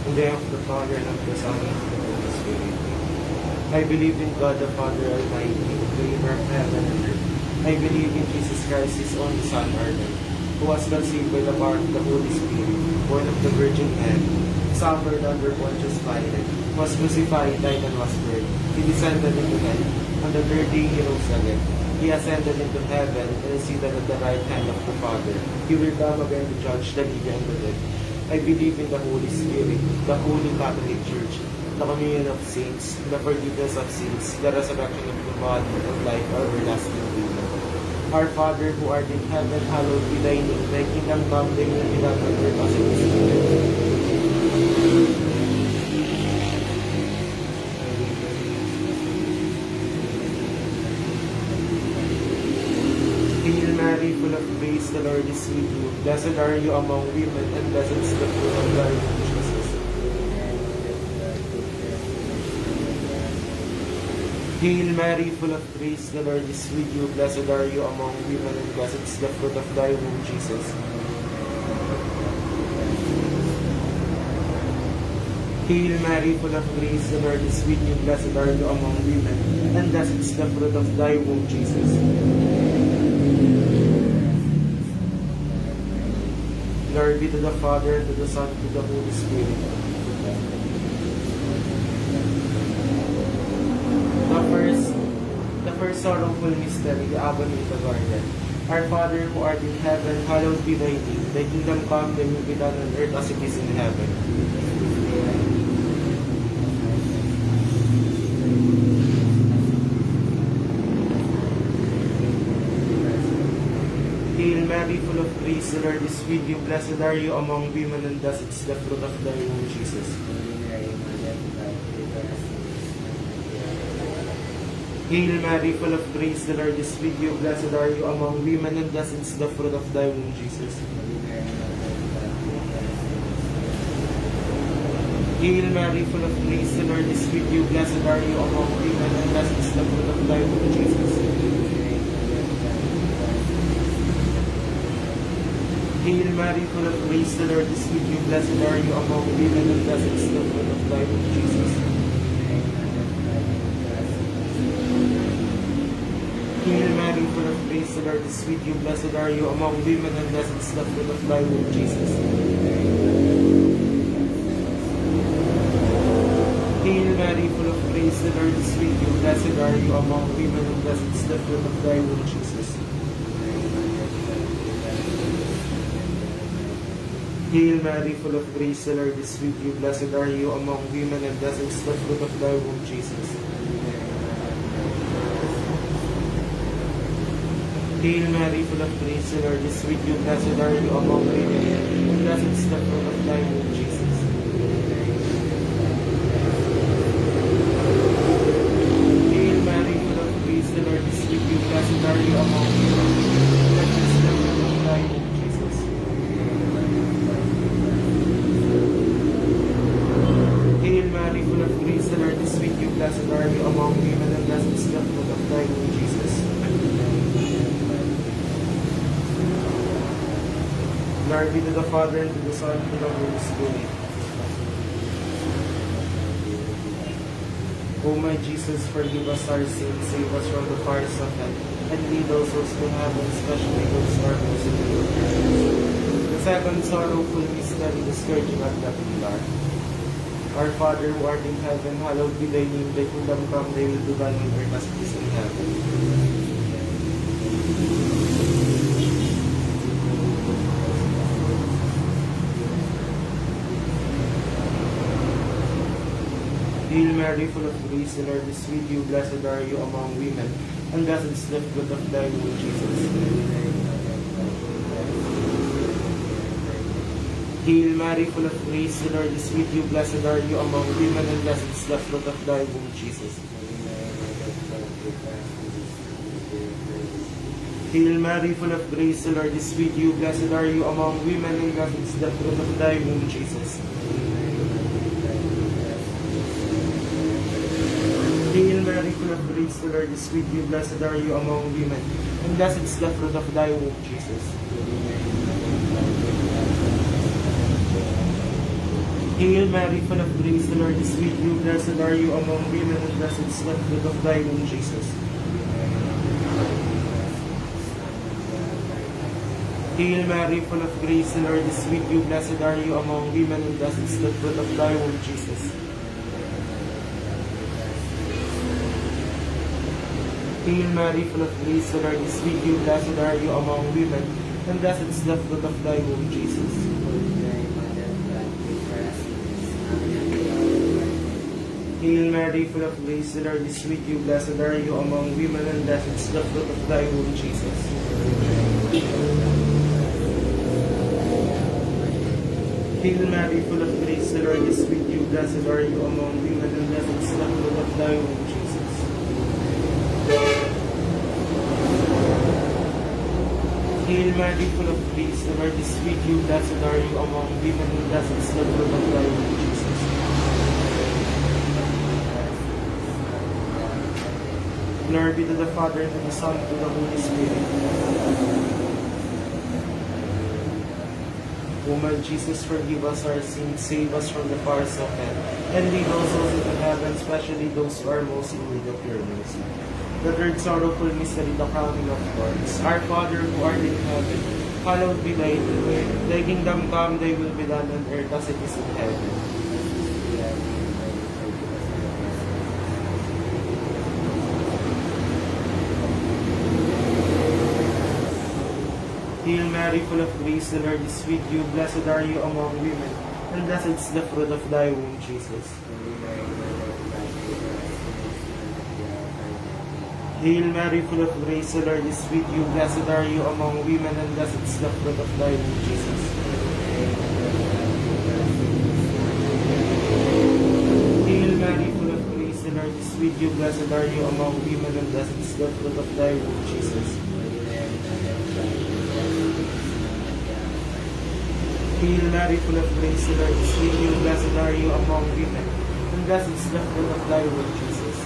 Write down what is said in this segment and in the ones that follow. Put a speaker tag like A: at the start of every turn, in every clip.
A: In the name of the Father, and of the Son, and of the Holy Spirit. I believe in God the Father Almighty, creator of heaven and earth. I believe in Jesus Christ, His only Son, our Lord, who was conceived by the power of the Holy Spirit, born of the Virgin Mary, suffered under Pontius Pilate, was crucified, died, and was buried. He descended into hell. On the third day He rose again. He ascended into heaven and is seated at the right hand of the Father. He will come again to judge the living and the dead. I believe in the Holy Spirit, the Holy Catholic Church, the communion of saints, the forgiveness of sins, the resurrection of the body, and life everlasting. Amen. Our Father who art in heaven, hallowed be thy name. Thy kingdom come, thy will be done on earth as it is in heaven. Hail Mary, full of grace, the Lord is with you. Blessed are you among women, and blessed is the fruit of thy womb, Jesus. Hail Mary, full of grace, the Lord is with you. Blessed are you among women, and blessed is the fruit of thy womb, Jesus. Hail Mary, full of grace, the Lord is with you. Blessed are you among women, and blessed is the fruit of thy womb, Jesus. Glory be to the Father, and to the Son, and to the Holy Spirit. The first sorrowful mystery, the agony in the garden. Our Father who art in heaven, hallowed be thy name. Thy kingdom come, thy will be done on earth as it is in heaven. Hail Mary, full of grace, the Lord is with you. Blessed are you among women, and blessed is the fruit of thy womb, Jesus. Hail Mary, full of grace, the Lord is with you. Blessed are you among women, and blessed is the fruit of thy womb, Jesus. Hail Mary, full of grace, the Lord is with you. Blessed are you among women, and blessed is the fruit of thy womb, Jesus. Hail Mary, full of grace, the Lord is with you. Blessed are you among women, and blessed is the fruit of thy womb, Jesus. Hail Mary, full of grace, the Lord is with you. Blessed are you among women, and blessed is the fruit of thy womb, Jesus. Hail Mary, full of grace, the Lord is with you. Blessed are you among women, and blessed is the fruit of thy womb, Jesus. Hail Mary, full of grace, the Lord is with you. Blessed are you among women, and blessed is the fruit of thy womb, Jesus. Hail Mary, full of grace, the Lord is with you. Blessed are you among women, and blessed is the fruit of thy womb, Jesus. Hail Mary, full of grace, the Lord is with you. Blessed are you among women, and blessed is the fruit of thy womb, Jesus. Hail Mary, full of grace, the Lord is with you. Blessed are you among women, and blessed is the fruit of thy womb, Jesus. Glory be to the Father, and to the Son, and to the Holy Spirit. O my Jesus, forgive us our sins, save us from the fires of hell, and lead all souls to heaven, especially those who are most in need of mercy. The second sorrowful mystery, the scourging of the pillar. Our Father who art in heaven, hallowed be thy name. Thy kingdom come, thy will be done on earth as it is in heaven. Hail Mary, full of grace, the Lord is with you. Blessed are you among women, and blessed is the fruit of thy womb, Jesus. Hail Mary, full of grace, the Lord is with you. Blessed are you among women, and blessed is the fruit of thy womb, Jesus. Hail Mary, full of grace, the Lord is with you. Blessed are you among women, and blessed is the fruit of thy womb, Jesus. Hail Mary, full of grace, the Lord is with you. Blessed are you among women, and blessed is the fruit of thy womb, Jesus. Hail Mary, full of grace, the Lord is with you. Blessed are you among women, and blessed is the fruit of thy womb, Jesus. Hail Mary, full of grace, the Lord is with you. Blessed are you among women, and blessed is the fruit of thy womb, Jesus. Hail Mary, full of grace, the Lord is with you. Blessed are you among women, and blessed is the fruit of thy womb, Jesus. Hail Mary, full of grace, the Lord is with you. Blessed are you among women, and blessed is the fruit of thy womb, Jesus. Hail Mary, full of grace, the Lord is with you. Blessed are you among women, and blessed is the fruit of thy womb, Jesus. Hail Mary, full of grace, the Lord is with you. Blessed are you among women, and blessed is the fruit of thy womb, Jesus. Glory be to the Father, and to the Son, and to the Holy Spirit. O my Jesus, forgive us our sins, save us from the fires of hell, and lead all souls into heaven, especially those who are most in need of your mercy. The third sorrowful mystery, the crowning of thorns. Our Father who art in heaven, hallowed be thy name. Thy kingdom come, thy will be done on earth as it is in heaven. Hail Mary, full of grace, the Lord is with you. Blessed are you among women, and blessed is the fruit of thy womb, Jesus. Hail Mary, full of grace, the Lord is with you. Blessed are you among women, and blessed is the fruit of thy womb, Jesus. Hail Mary, full of grace, the Lord is with you. Blessed are you among women, and blessed is the fruit of thy womb, Jesus. Hail Mary, full of grace, the Lord is with you. Blessed are you among women, and blessed is the fruit of thy womb, Jesus.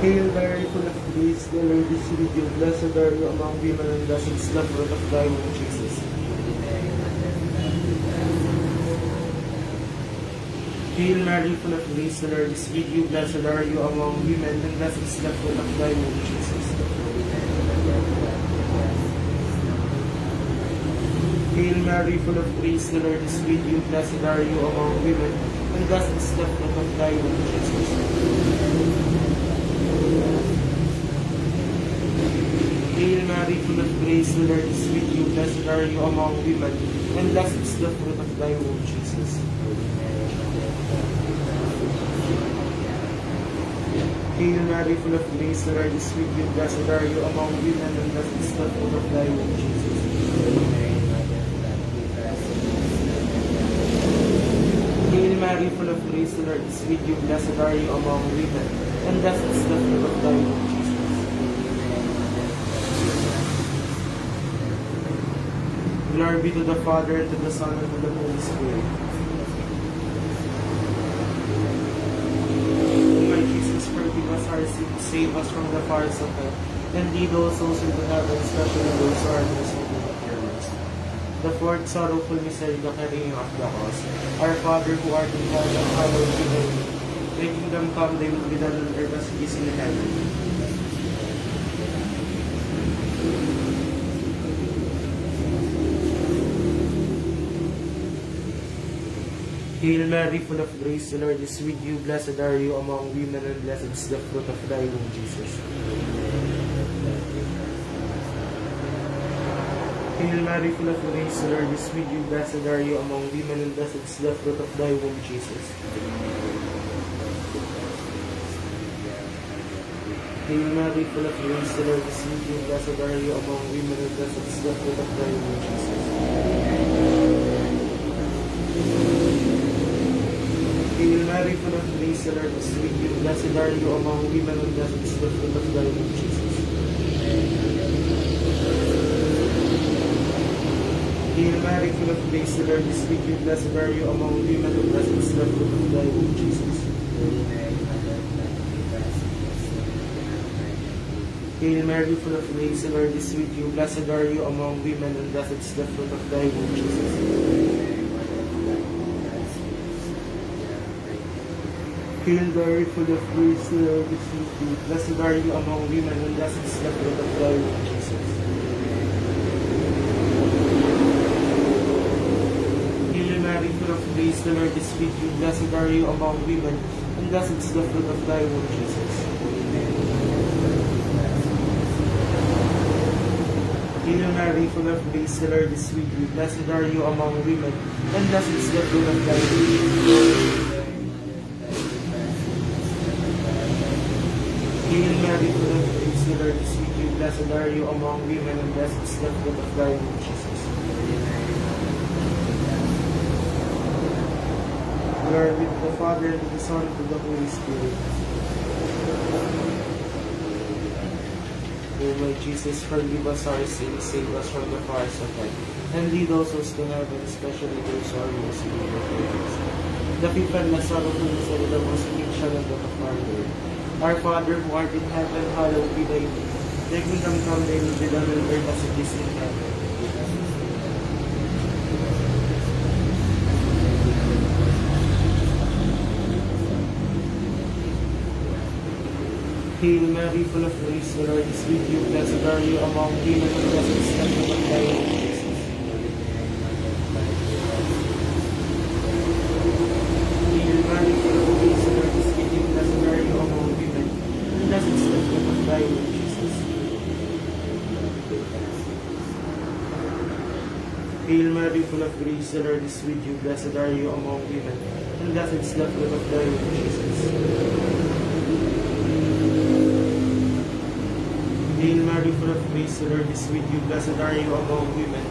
A: Hail Mary, full of grace, the Lord is with you. Blessed are you among women, and blessed is the fruit of thy womb, Jesus. Hail Mary, full of grace, the Lord is with you. Blessed are you among women, and blessed is the fruit of thy womb, Jesus. Hail Mary, full of grace, the Lord is with you. Blessed are you among women, and blessed is the fruit of thy womb, Jesus. Hail Mary, full of grace, the Lord is with you. Blessed are you among women, and blessed is the fruit of thy womb, Jesus. Hail Mary, full of grace, the Lord is with you. Blessed are you among women, and blessed is the fruit of thy womb, Jesus. Hail Mary, full of grace, the Lord is with you. Blessed are you among women, and blessed is the fruit of thy womb, Jesus. Glory be to the Father, and to the Son, and to the Holy Spirit. O my Jesus, forgive us our sins, save us from the fires of hell, and lead all souls into heaven, especially those who are most in need of your mercy. The fourth sorrowful mystery, the carrying of the cross. Our Father who art in heaven, hallowed be thy name. Thy kingdom come, thy will be done on earth as it is in heaven. Hail Mary, full of grace, the Lord is with you. Blessed are you among women, and blessed is the fruit of thy womb, Jesus. Hail Mary, full of grace, the Lord is with you. Blessed are you among women, and blessed is the fruit of thy womb, Jesus. Hail Mary, full of grace, the Lord is with you. Blessed are you among women, and blessed is the fruit of thy womb, Jesus. Hail Mary, full of grace, the Lord is with you. Blessed are you among women, and blessed is the fruit of thy womb, Jesus. Hail Mary, full of grace, the Lord is with you. Blessed are you among women, and blessed is the fruit of thy womb, Jesus. Hail Mary, full of grace, the Lord is with you. Blessed are you among women, and blessed is the fruit of thy womb, Jesus. Hail Mary, full of grace, the Lord is with you. Blessed are you among women, and blessed is the fruit of thy womb, Jesus. Hail Mary, full of grace, the Lord is with you. Blessed are you among women, and blessed is the fruit of thy womb, Jesus. Hail Mary, full of grace, the Lord is with you. Blessed are you among women, and blessed is the fruit of thy womb. Hail Mary, full of grace, the Lord is with you. Blessed are you among women, and blessed is the fruit of thy womb, Jesus. Glory be to the Father, and to the Son, and to the Holy Spirit. O my Jesus, forgive us our sins, save us from the fires of hell, and lead all souls to heaven, especially those who are most in need of your mercy. The fifth and last sorrowful mystery, the most affliction of the Lord. Our Father, who art in heaven, hallowed be thy name. Thy kingdom come, thy will be done on earth as it is in heaven. Hail Mary, full of grace, the Lord is with you. Blessed are you among women, and blessed is the fruit of thy womb, Jesus. Hail Mary, full of grace, the Lord is with you. Blessed are you among women, and blessed is the fruit of thy womb, Jesus. Hail Mary, full of grace, the Lord is with you. Blessed are you among women, and blessed is the fruit of thy womb, Jesus. Hail Mary, full of grace, the Lord is with you. Blessed are you among women,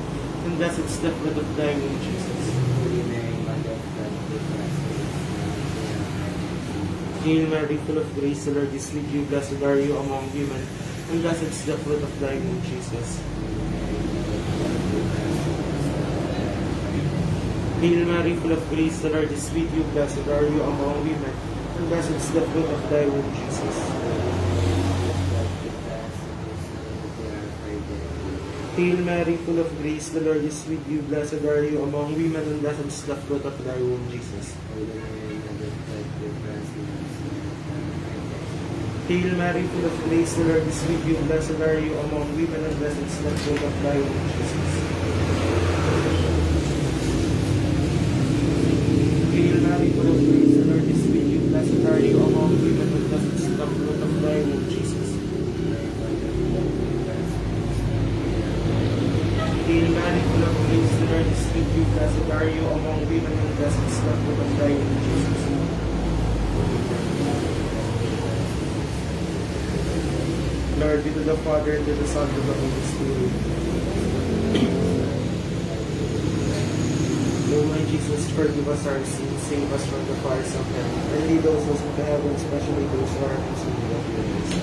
A: and blessed is the fruit of thy womb, Jesus. Hail Mary, full of grace, the Lord is with you. Blessed are you among women, and blessed is the fruit of thy womb, Jesus. Hail Mary, full of grace, the Lord is with you. Blessed are you among women, and blessed is the fruit of thy womb, Jesus. Hail Mary, full of grace, the Lord is with you. Blessed are you among women, and blessed is the fruit of thy womb, Jesus. Hail Mary, full of grace, the Lord is with you. Blessed are you among women, and blessed is the fruit of thy womb, Jesus. Hail Mary, full of grace, the Lord is with you. Blessed are you among women, and blessed is the fruit of thy womb, Jesus. Hail Mary, full of grace, the Lord is with you. Blessed are you among women, and blessed is the fruit of thy womb, Jesus. Glory be to the Father, and to the Son, and to the Holy Spirit. O my Jesus, forgive us our sins, save us from the fires of hell, and lead those souls into heaven, especially those who are most in need of your mercy.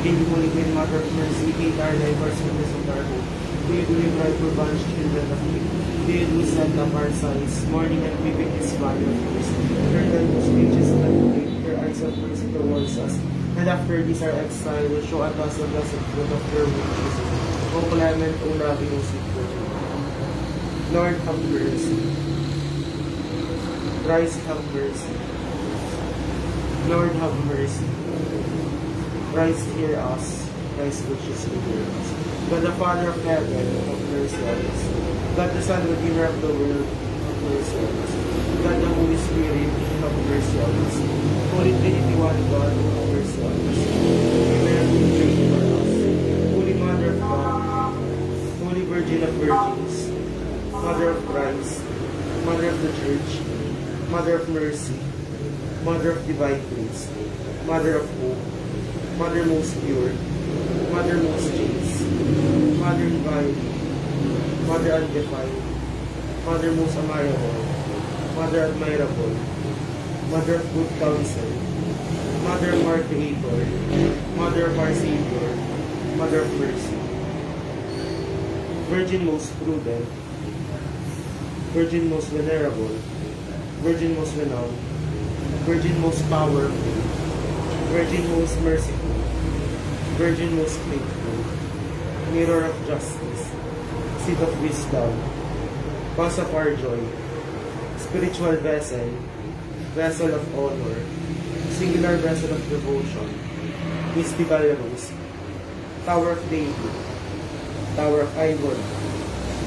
A: Hail, Holy Queen, Mother of Mercy, hail our life, our sweetness, and our hope. Do you deliver our poor banished children of Eve? Do you do send up our sighs, mourning and weeping this valley of tears? Turn thy most gracious light, your eyes of mercy towards us, and after this our exile, will show unto us the blessed fruit of your womb, Jesus. O clement, O loving, O sweet Virgin. Lord, have mercy. Christ, have mercy. Lord, have mercy. Christ, hear us. Christ, graciously hear us. God the Father of heaven, have mercy on us. God the Son, Redeemer of the world, have mercy on us. God the Holy Spirit, have mercy on us. Holy Trinity, one God, have mercy on us. Mary, pray for us. Holy Mother of God, Holy Virgin of Virgins, Mother of Christ, Mother of the Church, Mother of Mercy, Mother of Divine Grace, Mother of Hope, Mother most pure, Mother most chaste, Mother inviolate, Mother undefiled, Mother most amiable, Mother admirable, Mother of good counsel, Mother of our Creator, Mother of our Savior, Mother of mercy, Virgin most prudent, Virgin most venerable, Virgin most renowned, Virgin most powerful, Virgin most merciful, Virgin most faithful, mirror of justice, seat of wisdom, cause of our joy, spiritual vessel, vessel of honor, singular vessel of devotion, mystical rose, Tower of David, Tower of Ivory,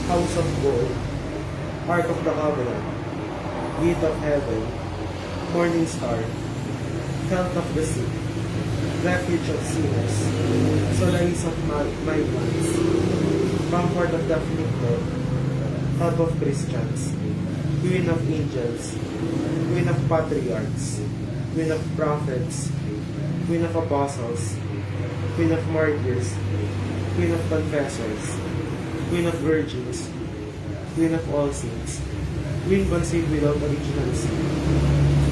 A: House of Gold, Ark of the Covenant, Gate of Heaven, Morning Star, Health of the Sick, Refuge of Sinners, Solace of Migrants, Comfort of the Afflicted, Help of Christians, Queen of Angels, Queen of Patriarchs, Queen of Prophets, Queen of Apostles, Queen of Martyrs, Queen of Confessors, Queen of Virgins, Queen of All Saints, Queen conceived without original sin,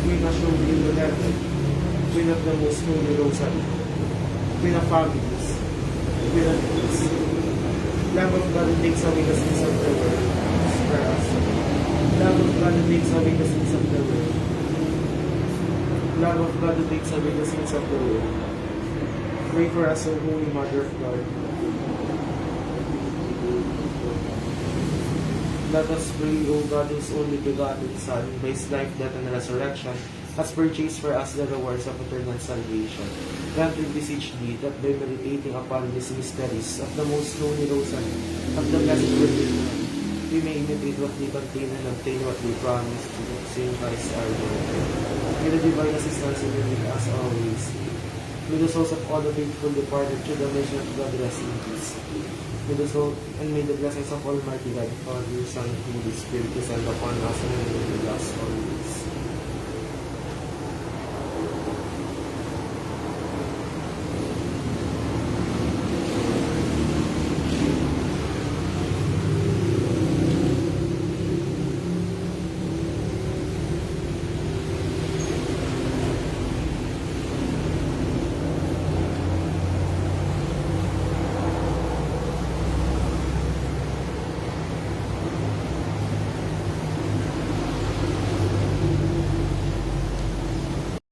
A: Queen assumed into heaven, Queen of the Most Holy Rosary, Queen of Families, Queen of Peace, Lamb of God who takes away the sins of the world, spare us. Lamb of God who takes away the sins of the world, Lamb of God who takes away the sins of the world, pray for us, O Holy Mother of God. Let us pray, O God, whose only begotten Son, by his life, death, and resurrection, has purchased for us the rewards of eternal salvation. Grant, we beseech thee, that by meditating upon these mysteries of the most holy Rosary of the Blessed Virgin Mary, we may imitate what they contain and obtain what they promise through Saint Christ our Lord. May the divine assistance be with us always. May the souls of all the faithful departed through the mercy of God rest in peace. May the soul and may the blessings of Almighty God, Father, Son, and Holy Spirit descend upon us and remain with us always.